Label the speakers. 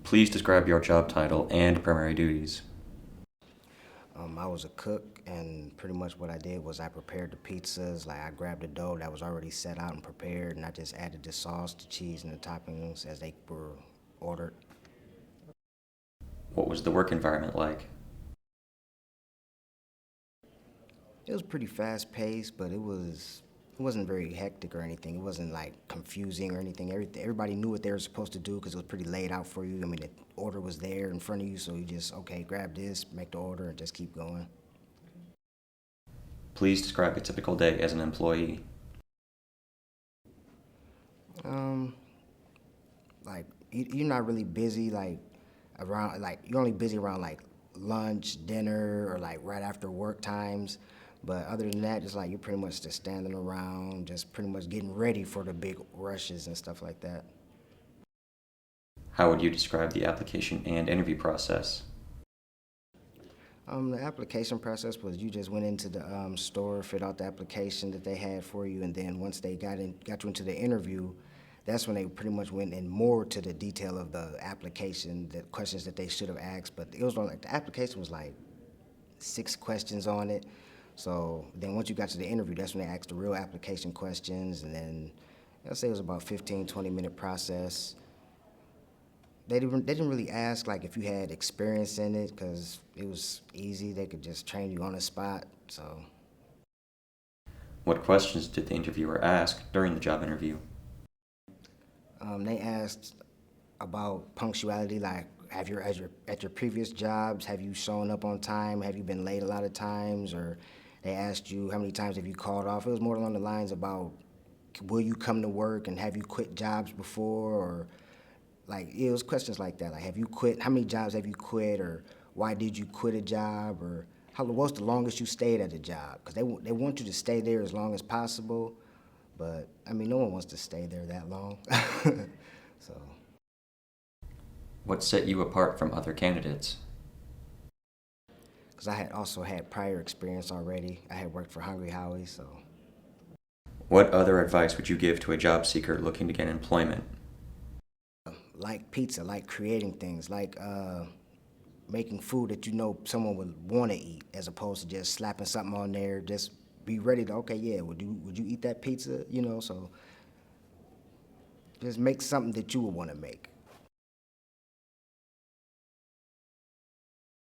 Speaker 1: Please describe your job title and primary duties.
Speaker 2: I was a cook, and pretty much what I did was I prepared the pizzas. Like I grabbed the dough that was already set out and prepared, and I just added the sauce, the cheese, and the toppings as they were ordered.
Speaker 1: What was the work environment like?
Speaker 2: It was pretty fast paced, but it wasn't very hectic or anything. It wasn't like confusing or anything. Everybody knew what they were supposed to do because it was pretty laid out for you. I mean, the order was there in front of you, so you just okay, grab this, make the order, and just keep going.
Speaker 1: Please describe a typical day as an employee.
Speaker 2: Um, like you're not really busy like around like you're only busy around like lunch, dinner, or like right after work times. But other than that, it's like you're pretty much just standing around, just pretty much getting ready for the big rushes and stuff like that.
Speaker 1: How would you describe the application and interview process?
Speaker 2: The application process was you just went into the store, filled out the application that they had for you, and then once they got you into the interview, that's when they pretty much went in more to the detail of the application, the questions that they should have asked. But it was like the application was like 6 questions on it. So then once you got to the interview, that's when they asked the real application questions, and then I'd say it was about 15, 20-minute process. They didn't really ask like if you had experience in it because it was easy. They could just train you on the spot. So
Speaker 1: What questions did the interviewer ask during the job interview?
Speaker 2: they asked about punctuality, like at your previous jobs, have you shown up on time? Have you been late a lot of times? Or they asked you how many times have you called off? It was more along the lines about will you come to work and have you quit jobs before, or like it was questions like that. Like have you quit? How many jobs have you quit? Or why did you quit a job? Or what's the longest you stayed at a job? Because they want you to stay there as long as possible. But I mean, no one wants to stay there that long. So.
Speaker 1: What set you apart from other candidates?
Speaker 2: Because I had also had prior experience already. I had worked for Hungry Howie, so
Speaker 1: What other advice would you give to a job seeker looking to get employment?
Speaker 2: like pizza, like creating things, like making food that you know someone would want to eat, as opposed to just slapping something on there. Just be ready to okay, yeah, would you eat that pizza? So just make something that you would want to make.